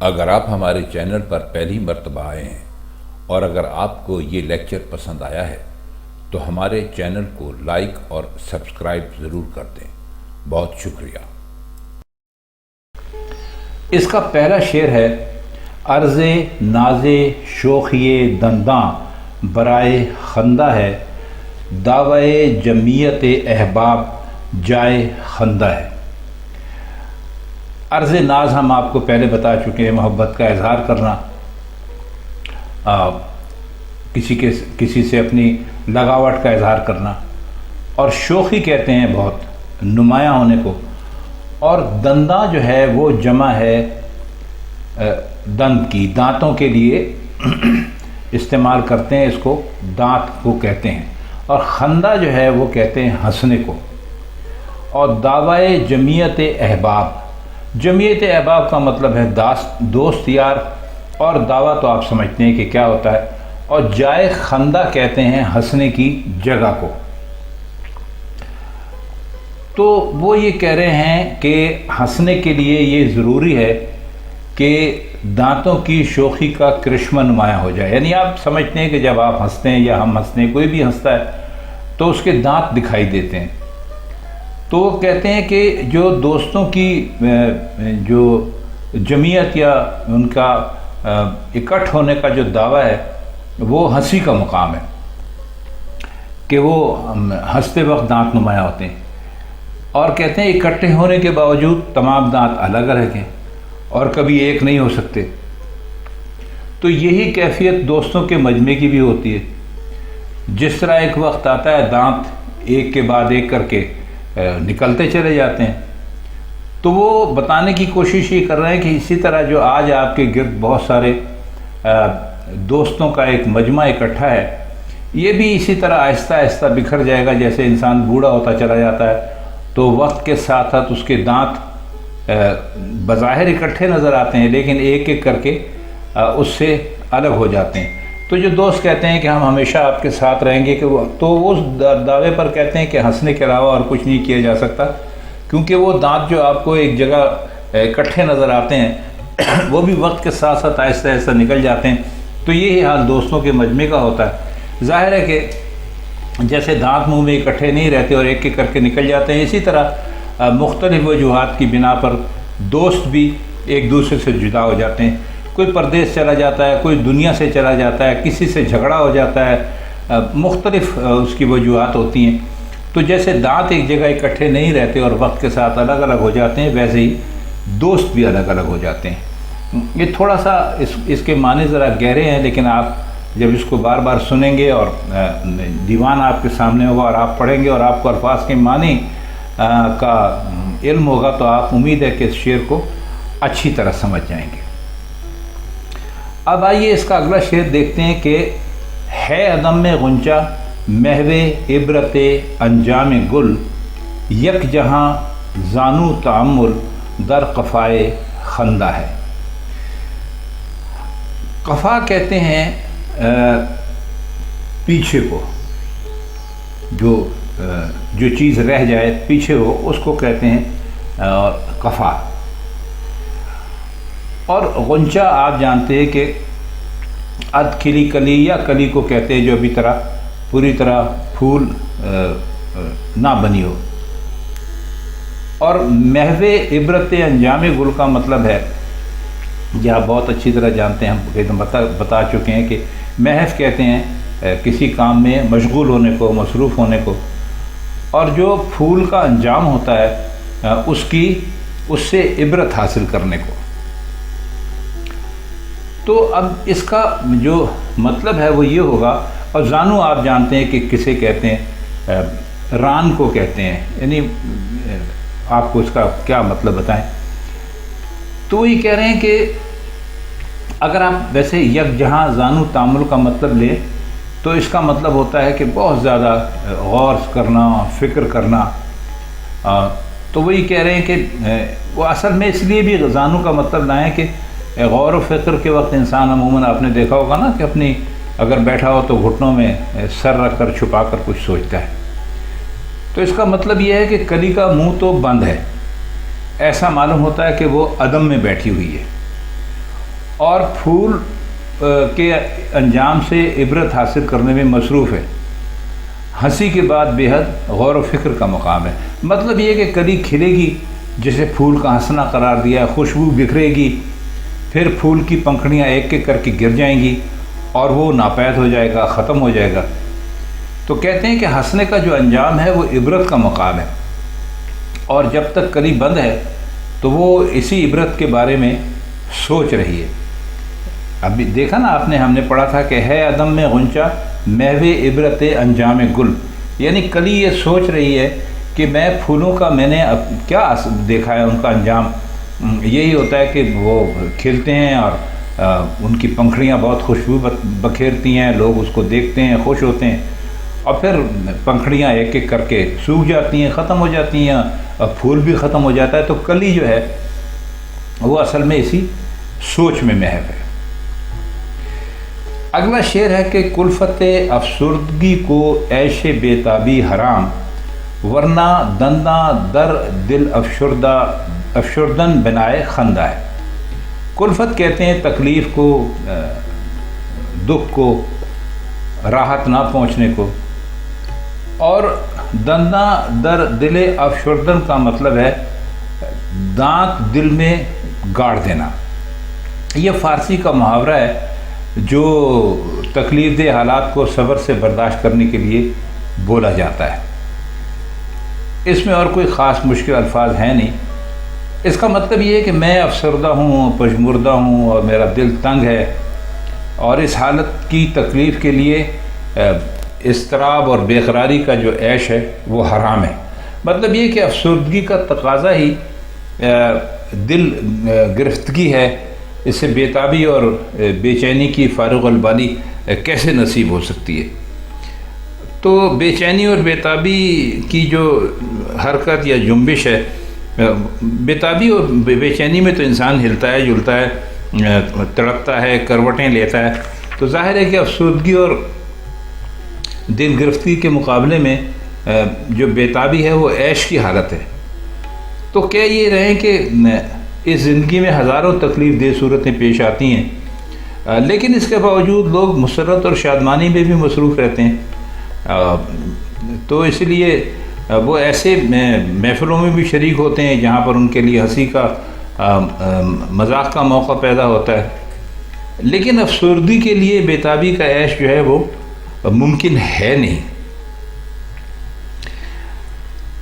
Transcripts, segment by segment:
اگر آپ ہمارے چینل پر پہلی مرتبہ آئے ہیں اور اگر آپ کو یہ لیکچر پسند آیا ہے تو ہمارے چینل کو لائک اور سبسکرائب ضرور کر دیں۔ بہت شکریہ۔ اس کا پہلا شعر ہے: عرض ناز شوخی دنداں برائے خندہ ہے، دعوی جمعیت احباب جائے خندہ ہے۔ عرض ناز ہم آپ کو پہلے بتا چکے ہیں، محبت کا اظہار کرنا، کسی سے اپنی لگاوٹ کا اظہار کرنا، اور شوخی کہتے ہیں بہت نمایاں ہونے کو، اور دنداں جو ہے وہ جمع ہے دند کی، دانتوں کے لیے استعمال کرتے ہیں، اس کو دانت کو کہتے ہیں، اور خندہ جو ہے وہ کہتے ہیں ہنسنے کو۔ اور دعوی جمعیت احباب، جمعیت احباب کا مطلب ہے دوست یار، اور دعویٰ تو آپ سمجھتے ہیں کہ کیا ہوتا ہے، اور جائے خندہ کہتے ہیں ہنسنے کی جگہ کو۔ تو وہ یہ کہہ رہے ہیں کہ ہنسنے کے لیے یہ ضروری ہے کہ دانتوں کی شوخی کا کرشمہ نمایاں ہو جائے، یعنی آپ سمجھتے ہیں کہ جب آپ ہنستے ہیں یا ہم ہنستے ہیں، کوئی بھی ہنستا ہے تو اس کے دانت دکھائی دیتے ہیں۔ تو وہ کہتے ہیں کہ جو دوستوں کی جو جمعیت یا ان کا اکٹھ ہونے کا جو دعویٰ ہے وہ ہنسی کا مقام ہے، کہ وہ ہنستے وقت دانت نمایاں ہوتے ہیں، اور کہتے ہیں اکٹھے ہونے کے باوجود تمام دانت الگ الگ ہیں اور کبھی ایک نہیں ہو سکتے۔ تو یہی کیفیت دوستوں کے مجمع کی بھی ہوتی ہے، جس طرح ایک وقت آتا ہے دانت ایک کے بعد ایک کر کے نکلتے چلے جاتے ہیں، تو وہ بتانے کی کوشش یہ کر رہے ہیں کہ اسی طرح جو آج آپ کے گرد بہت سارے دوستوں کا ایک مجمع اکٹھا ہے، یہ بھی اسی طرح آہستہ آہستہ بکھر جائے گا۔ جیسے انسان بوڑھا ہوتا چلا جاتا ہے تو وقت کے ساتھ ساتھ اس کے دانت بظاہر اکٹھے نظر آتے ہیں، لیکن ایک ایک کر کے اس سے الگ ہو جاتے ہیں۔ تو جو دوست کہتے ہیں کہ ہم ہمیشہ آپ کے ساتھ رہیں گے، کہ تو وہ اس دعوے پر کہتے ہیں کہ ہنسنے کے علاوہ اور کچھ نہیں کیا جا سکتا، کیونکہ وہ دانت جو آپ کو ایک جگہ اکٹھے نظر آتے ہیں وہ بھی وقت کے ساتھ ساتھ آہستہ آہستہ نکل جاتے ہیں۔ تو یہی حال دوستوں کے مجمع کا ہوتا ہے۔ ظاہر ہے کہ جیسے دانت منہ میں اکٹھے نہیں رہتے اور ایک ایک کر کے نکل جاتے ہیں، اسی طرح مختلف وجوہات کی بنا پر دوست بھی ایک دوسرے سے جدا ہو جاتے ہیں۔ کوئی پردیس چلا جاتا ہے، کوئی دنیا سے چلا جاتا ہے، کسی سے جھگڑا ہو جاتا ہے، مختلف اس کی وجوہات ہوتی ہیں۔ تو جیسے دانت ایک جگہ اکٹھے نہیں رہتے اور وقت کے ساتھ الگ الگ ہو جاتے ہیں، ویسے ہی دوست بھی الگ الگ ہو جاتے ہیں۔ یہ تھوڑا سا اس کے معنی ذرا گہرے ہیں، لیکن آپ جب اس کو بار بار سنیں گے اور دیوان آپ کے سامنے ہوگا اور آپ پڑھیں گے اور آپ کو الفاظ کے معنی کا علم ہوگا، تو آپ امید ہے کہ اس شعر کو اچھی طرح سمجھ جائیں گے۔ اب آئیے اس کا اگلا شعر دیکھتے ہیں کہ ہے عدم میں غنچہ محو عبرت انجام گل، یک جہاں زانو تعمل در قفائے خندہ ہے۔ قفا کہتے ہیں پیچھے کو، جو چیز رہ جائے پیچھے ہو اس کو کہتے ہیں قفا۔ اور غنچہ آپ جانتے ہیں کہ اد کھلی کلی یا کلی کو کہتے ہیں جو ابھی پوری طرح پھول نہ بنی ہو۔ اور محو عبرت انجام گل کا مطلب ہے، یہ آپ بہت اچھی طرح جانتے ہیں، ہم بتا چکے ہیں کہ محو کہتے ہیں کسی کام میں مشغول ہونے کو، مصروف ہونے کو، اور جو پھول کا انجام ہوتا ہے اس سے عبرت حاصل کرنے کو۔ تو اب اس کا جو مطلب ہے وہ یہ ہوگا، اور زانو آپ جانتے ہیں کہ کسے کہتے ہیں، ران کو کہتے ہیں، یعنی آپ کو اس کا کیا مطلب بتائیں۔ تو وہ یہ کہہ رہے ہیں کہ اگر آپ ویسے یک جہاں زانو تعامل کا مطلب لیں تو اس کا مطلب ہوتا ہے کہ بہت زیادہ غور کرنا، فکر کرنا۔ تو وہ یہ کہہ رہے ہیں کہ وہ اصل میں اس لیے بھی زانو کا مطلب لائیں کہ غور و فکر کے وقت انسان عموماً آپ نے دیکھا ہوگا نا کہ اپنی اگر بیٹھا ہو تو گھٹنوں میں سر رکھ کر چھپا کر کچھ سوچتا ہے۔ تو اس کا مطلب یہ ہے کہ کلی کا منہ تو بند ہے، ایسا معلوم ہوتا ہے کہ وہ عدم میں بیٹھی ہوئی ہے، اور پھول کے انجام سے عبرت حاصل کرنے میں مصروف ہے۔ ہنسی کے بعد بے حد غور و فکر کا مقام ہے۔ مطلب یہ کہ کلی کھلے گی جسے پھول کا ہنسنا قرار دیا ہے، خوشبو بکھرے گی، پھر پھول کی پنکھڑیاں ایک ایک کر کے گر جائیں گی اور وہ ناپید ہو جائے گا، ختم ہو جائے گا۔ تو کہتے ہیں کہ ہنسنے کا جو انجام ہے وہ عبرت کا مقام ہے، اور جب تک کلی بند ہے تو وہ اسی عبرت کے بارے میں سوچ رہی ہے۔ ابھی دیکھا نا آپ نے، ہم نے پڑھا تھا کہ ہے عدم میں غنچہ محو عبرت انجام گل، یعنی کلی یہ سوچ رہی ہے کہ میں پھولوں کا میں نے اب کیا دیکھا ہے، ان کا انجام یہی ہوتا ہے کہ وہ کھلتے ہیں اور ان کی پنکھڑیاں بہت خوشبو بکھیرتی ہیں، لوگ اس کو دیکھتے ہیں، خوش ہوتے ہیں، اور پھر پنکھڑیاں ایک ایک کر کے سوکھ جاتی ہیں، ختم ہو جاتی ہیں، اور پھول بھی ختم ہو جاتا ہے۔ تو کلی جو ہے وہ اصل میں اسی سوچ میں محو ہے۔ اگلا شعر ہے کہ کلفت افسردگی کو عیش بے تابی حرام، ورنہ دنداں در دل افشردن بنائے خندہ ہے۔ کلفت کہتے ہیں تکلیف کو، دکھ کو، راحت نہ پہنچنے کو، اور دنداں در دل افشردن کا مطلب ہے دانت دل میں گاڑ دینا۔ یہ فارسی کا محاورہ ہے جو تکلیف دہ حالات کو صبر سے برداشت کرنے کے لیے بولا جاتا ہے۔ اس میں اور کوئی خاص مشکل الفاظ ہیں نہیں۔ اس کا مطلب یہ ہے کہ میں افسردہ ہوں، پشمردہ ہوں، اور میرا دل تنگ ہے، اور اس حالت کی تکلیف کے لیے اضطراب اور بے قراری کا جو عیش ہے وہ حرام ہے۔ مطلب یہ کہ افسردگی کا تقاضا ہی دل گرفتگی ہے، اس سے بے تابی اور بے چینی کی فارغ البالی کیسے نصیب ہو سکتی ہے؟ تو بے چینی اور بے تابی کی جو حرکت یا جنبش ہے، بے تابی اور بے چینی میں تو انسان ہلتا ہے، جلتا ہے، تڑپتا ہے، کروٹیں لیتا ہے۔ تو ظاہر ہے کہ افسردگی اور دل گرفتگی کے مقابلے میں جو بے تابی ہے وہ عیش کی حالت ہے۔ تو کہہ یہ رہیں کہ اس زندگی میں ہزاروں تکلیف دہ صورتیں پیش آتی ہیں، لیکن اس کے باوجود لوگ مسرت اور شادمانی میں بھی مصروف رہتے ہیں۔ تو اس لیے وہ ایسے محفلوں میں بھی شریک ہوتے ہیں جہاں پر ان کے لیے ہنسی کا، مذاق کا موقع پیدا ہوتا ہے، لیکن افسردگی کے لیے بے تابی کا عیش جو ہے وہ ممکن ہے نہیں۔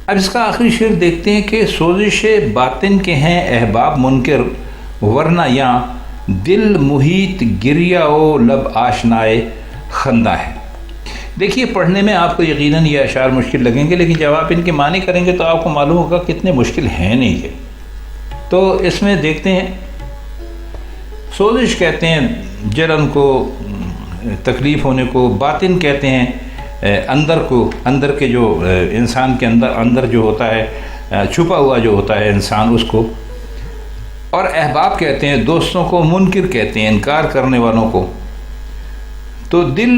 اب اس کا آخری شعر دیکھتے ہیں کہ سوزش باطن کے ہیں احباب منکر، ورنہ یہاں دل محیط گریا و لب آشنائے خندہ ہے۔ دیکھیے پڑھنے میں آپ کو یقیناً یہ اشعار مشکل لگیں گے، لیکن جب آپ ان کے معنی کریں گے تو آپ کو معلوم ہوگا کتنے مشکل ہیں نہیں یہ۔ تو اس میں دیکھتے ہیں، سوزش کہتے ہیں جلن کو، تکلیف ہونے کو، باطن کہتے ہیں اندر کو، اندر کے جو انسان کے اندر جو ہوتا ہے، چھپا ہوا جو ہوتا ہے انسان، اس کو، اور احباب کہتے ہیں دوستوں کو، منکر کہتے ہیں انکار کرنے والوں کو۔ تو دل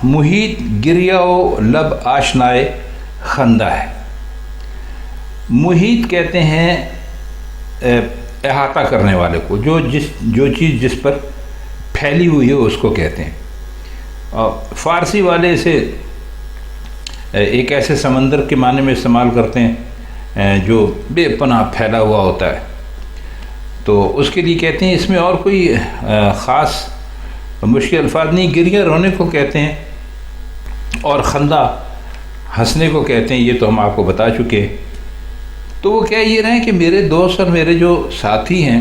محیط گریا و لب آشنائے خندہ ہے۔ محیط کہتے ہیں احاطہ کرنے والے کو، جو چیز جس پر پھیلی ہوئی ہے اس کو کہتے ہیں۔ اور فارسی والے اسے ایک ایسے سمندر کے معنی میں استعمال کرتے ہیں جو بے پناہ پھیلا ہوا ہوتا ہے، تو اس کے لیے کہتے ہیں، اس میں اور کوئی خاص مشکل الفاظ نہیں۔ گریہ رونے کو کہتے ہیں، اور خندہ ہنسنے کو کہتے ہیں، یہ تو ہم آپ کو بتا چکے ہیں۔ تو وہ کہہ یہ رہے ہیں کہ میرے دوست اور میرے جو ساتھی ہیں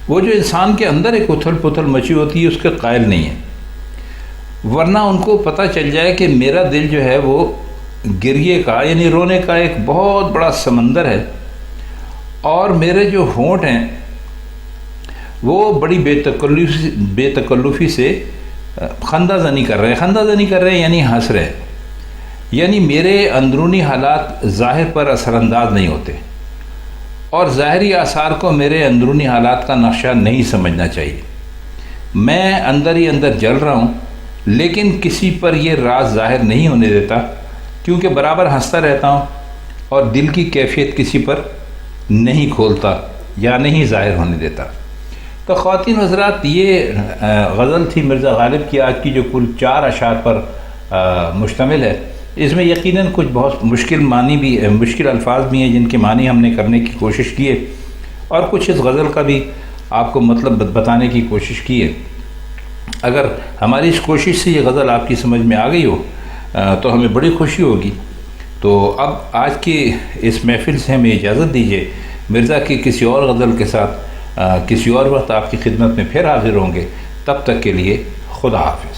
وہ جو انسان کے اندر ایک اتھل پتھل مچی ہوتی ہے اس کے قائل نہیں ہیں، ورنہ ان کو پتہ چل جائے کہ میرا دل جو ہے وہ گریے کا، یعنی رونے کا ایک بہت بڑا سمندر ہے، اور میرے جو ہونٹ ہیں وہ بڑی بے تکلفی سے خندہ زنی کر رہے ہیں۔ خندہ زنی کر رہے ہیں یعنی ہنس رہے ہیں، یعنی میرے اندرونی حالات ظاہر پر اثر انداز نہیں ہوتے، اور ظاہری آثار کو میرے اندرونی حالات کا نقشہ نہیں سمجھنا چاہیے۔ میں اندر ہی اندر جل رہا ہوں، لیکن کسی پر یہ راز ظاہر نہیں ہونے دیتا، کیونکہ برابر ہنستا رہتا ہوں اور دل کی کیفیت کسی پر نہیں کھولتا یا نہیں ظاہر ہونے دیتا۔ تو خواتین حضرات، یہ غزل تھی مرزا غالب کی آج کی، جو کل 4 اشعار پر مشتمل ہے۔ اس میں یقیناً کچھ بہت مشکل الفاظ بھی ہیں جن کے معنی ہم نے کرنے کی کوشش کی ہے، اور کچھ اس غزل کا بھی آپ کو مطلب بتانے کی کوشش کی ہے۔ اگر ہماری اس کوشش سے یہ غزل آپ کی سمجھ میں آ گئی ہو تو ہمیں بڑی خوشی ہوگی۔ تو اب آج کی اس محفل سے ہمیں اجازت دیجیے، مرزا کی کسی اور غزل کے ساتھ کسی اور وقت آپ کی خدمت میں پھر حاضر ہوں گے۔ تب تک کے لیے خدا حافظ۔